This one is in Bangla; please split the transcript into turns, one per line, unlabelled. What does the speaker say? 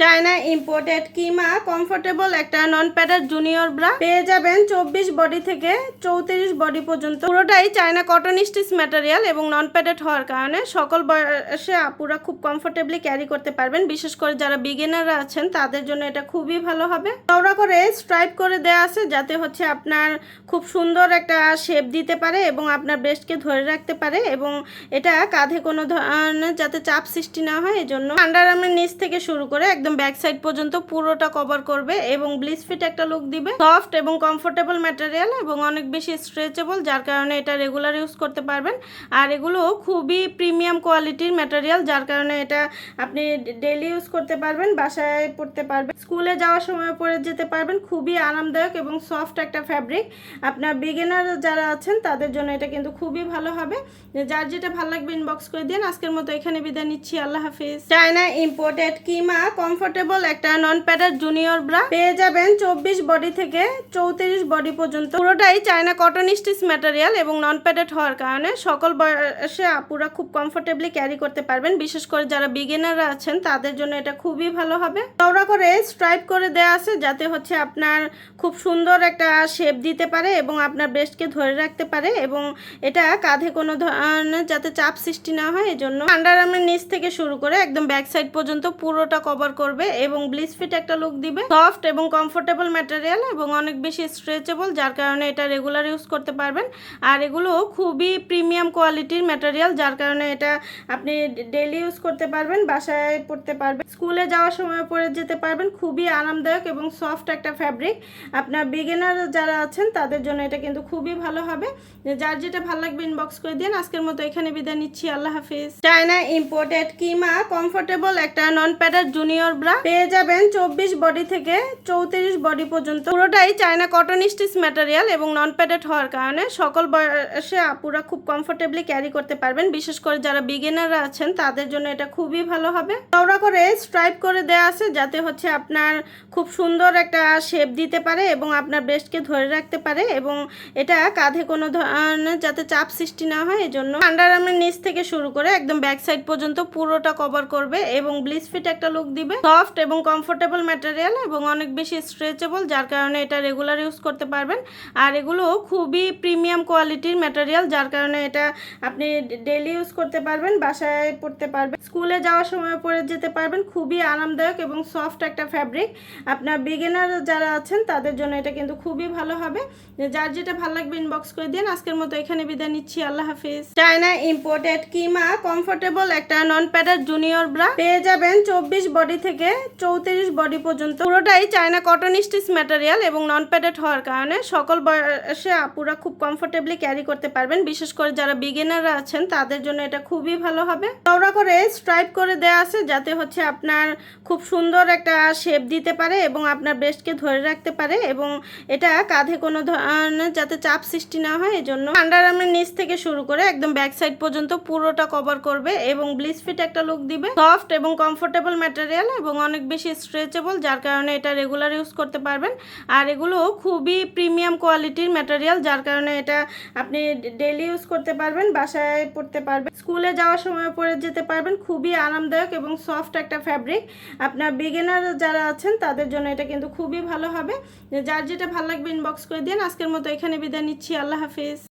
চায়না ইম্পোর্টেড কিমা কমফোর্টেবল একটা নন প্যাডের জুনিয়র ব্রা পেয়ে যাবেন 24 বডি থেকে 34 বডি পর্যন্ত। পুরোটাই চায়না কটন স্টিচ ম্যাটেরিয়াল এবং নন প্যাডেড হওয়ার কারণে সকল বয়সে আপুরা খুব কমফোর্টেবলি ক্যারি করতে পারবেন। বিশেষ করে যারা বিগিনাররা আছেন তাদের জন্য এটা খুবই ভালো হবে। চওড়া করে স্ট্রাইপ করে দেওয়া আছে যাতে হচ্ছে আপনার খুব সুন্দর একটা শেপ দিতে পারে এবং আপনার ব্রেস্টকে ধরে রাখতে পারে এবং এটা কাঁধে কোনো ধরনের যাতে চাপ সৃষ্টি না হয় এজন্য আন্ডারআর্মের নিচ থেকে শুরু করে একদম ব্যাক সাইড পর্যন্ত পুরোটা কভার করবে এবং ব্লিচ ফিট একটা লুক দিবে। সফট এবং কমফোর্টেবল ম্যাটেরিয়াল এবং অনেক বেশি স্ট্রেচেবল, যার কারণে এটা রেগুলার ইউজ করতে পারবেন। আর এগুলো খুবই প্রিমিয়াম কোয়ালিটির ম্যাটেরিয়াল, যার কারণে এটা আপনি ডেইলি ইউজ করতে পারবেন, বাসায় পড়তে পারবেন, স্কুলে যাওয়ার সময় পরে যেতে পারবেন। খুবই আরামদায়ক এবং সফট একটা ফ্যাব্রিক। আপনার বিগিনার যারা আছেন তাদের জন্য এটা কিন্তু খুবই ভালো হবে। যার যেটা ভালো লাগবে ইনবক্স করে দিন। আজকের মতো এখানে বিদায় নিচ্ছি, আল্লাহ হাফিজ। চায়না ইম্পোর্টেড কিমা কমফোর্টেবল একটা নন প্যাডের জুনিয়র ব্রা পেয়ে যাবেন 24 বডি থেকে 34 বডি পর্যন্ত। পুরোটাই চায়না কটন স্টিচ ম্যাটেরিয়াল এবং নন প্যাডেড হওয়ার কারণে সকল বয়সে আপুরা খুব কমফোর্টেবলি ক্যারি করতে পারবেন। বিশেষ করে যারা বিগিনাররা আছেন তাদের জন্য এটা খুবই ভালো হবে। চওড়া করে স্ট্রাইপ করে দেওয়া আছে যাতে হচ্ছে আপনার খুব সুন্দর একটা শেপ দিতে পারে এবং আপনার ব্রেস্টকে ধরে রাখতে পারে এবং এটা কাঁধে কোনো ধরনের যাতে চাপ সৃষ্টি না হয় এজন্য আন্ডারআর্মের নিচ থেকে শুরু করে একদম ব্যাক সাইড পর্যন্ত পুরোটা কভার করবে এবং ব্লিচ ফিট একটা লুক দিবে। সফট এবং কমফোর্টেবল ম্যাটেরিয়াল এবং অনেক বেশি স্ট্রেচেবল, যার কারণে এটা রেগুলার ইউজ করতে পারবেন। আর এগুলো খুবই প্রিমিয়াম কোয়ালিটির ম্যাটেরিয়াল, যার কারণে এটা আপনি ডেইলি ইউজ করতে পারবেন, বাসায় পড়তে পারবেন, স্কুলে যাওয়ার সময় পরে যেতে পারবেন। খুবই আরামদায়ক এবং সফট একটা ফ্যাব্রিক। আপনার বিগিনার যারা আছেন তাদের জন্য এটা কিন্তু খুবই ভালো হবে। যার যেটা ভালো লাগবে ইনবক্স করে দিন। আজকের মতো এখানে বিদায় নিচ্ছি, আল্লাহ হাফিজ। চায়না ইম্পোর্টেড কিমা কমফোর্টেবল একটা নন প্যাডের জুনিয়র ব্রা পেয়ে যাবেন 24 বডি থেকে 34 বডি পর্যন্ত। পুরোটাই চায়না কটন স্টিচ ম্যাটেরিয়াল এবং নন প্যাডেড হওয়ার কারণে সকল বয়সে আপুরা খুব কমফোর্টেবলি ক্যারি করতে পারবেন। বিশেষ করে যারা বিগিনাররা আছেন তাদের জন্য এটা খুবই ভালো হবে। চওড়া করে স্ট্রাইপ করে দেওয়া আছে যাতে হচ্ছে আপনার খুব সুন্দর একটা শেপ দিতে পারে এবং আপনার ব্রেস্টকে ধরে রাখতে পারে এবং এটা কাঁধে কোনো ধরনের যাতে চাপ সৃষ্টি না হয় এজন্য আন্ডারআর্মের নিচ থেকে শুরু করে একদম ব্যাক সাইড পর্যন্ত পুরোটা কভার করবে এবং ব্লিচ ফিট একটা লুক দিবে। সফট এবং কমফোর্টেবল ম্যাটেরিয়াল এবং অনেক বেশি স্ট্রেচেবল, যার কারণে এটা রেগুলার ইউজ করতে পারবেন। আর এগুলো খুবই প্রিমিয়াম কোয়ালিটির ম্যাটেরিয়াল, যার কারণে এটা আপনি ডেইলি ইউজ করতে পারবেন, বাসায় পড়তে পারবেন, স্কুলে যাওয়ার সময় পরে যেতে পারবেন। খুবই আরামদায়ক এবং সফট একটা ফ্যাব্রিক। আপনার বিগিনার যারা আছেন তাদের জন্য এটা কিন্তু খুবই ভালো হবে। যার যেটা ভালো লাগবে ইনবক্স করে দিন। আজকের মতো এখানে বিদায় নিচ্ছি, আল্লাহ হাফিজ। চায়না ইম্পোর্টেড কিমা কমফোর্টেবল একটা নন প্যাডের জুনিয়র ব্রা পেয়ে যাবেন 24 বডি থেকে 34 বডি পর্যন্ত। পুরোটাই চায়না কটন স্টিচ ম্যাটেরিয়াল এবং নন প্যাডেড হওয়ার কারণে সকল বয়সে আপুরা খুব কমফোর্টেবলি ক্যারি করতে পারবেন। বিশেষ করে যারা বিগিনাররা আছেন তাদের জন্য এটা খুবই ভালো হবে। চওড়া করে স্ট্রাইপ করে দেওয়া আছে যাতে হচ্ছে আপনার খুব সুন্দর একটা শেপ দিতে পারে এবং আপনার ব্রেস্টকে ধরে রাখতে পারে এবং এটা কাঁধে কোনো ধরনের যাতে চাপ সৃষ্টি না হয় এজন্য আন্ডারআর্মের নিচ থেকে শুরু করে একদম ব্যাক সাইড পর্যন্ত পুরোটা কভার করবে এবং ব্লিচ ফিট একটা লুক দিবে। সফট এবং কমফোর্টেবল ম্যাটেরিয়াল এবং অনেক বেশি স্ট্রেচেবল, যার কারণে এটা রেগুলার ইউজ করতে পারবেন। আর এগুলো খুবই প্রিমিয়াম কোয়ালিটির ম্যাটেরিয়াল, যার কারণে এটা আপনি ডেইলি ইউজ করতে পারবেন, বাসায় পড়তে পারবেন, স্কুলে যাওয়ার সময় পরে যেতে পারবেন। খুবই আরামদায়ক এবং সফট একটা ফ্যাব্রিক। আপনার বিগিনার যারা আছেন তাদের জন্য এটা কিন্তু খুবই ভালো হবে। যার যেটা ভালো লাগবে ইনবক্স করে দিন। আজকের মতো এখানে বিদায় নিচ্ছি, আল্লাহ হাফিজ।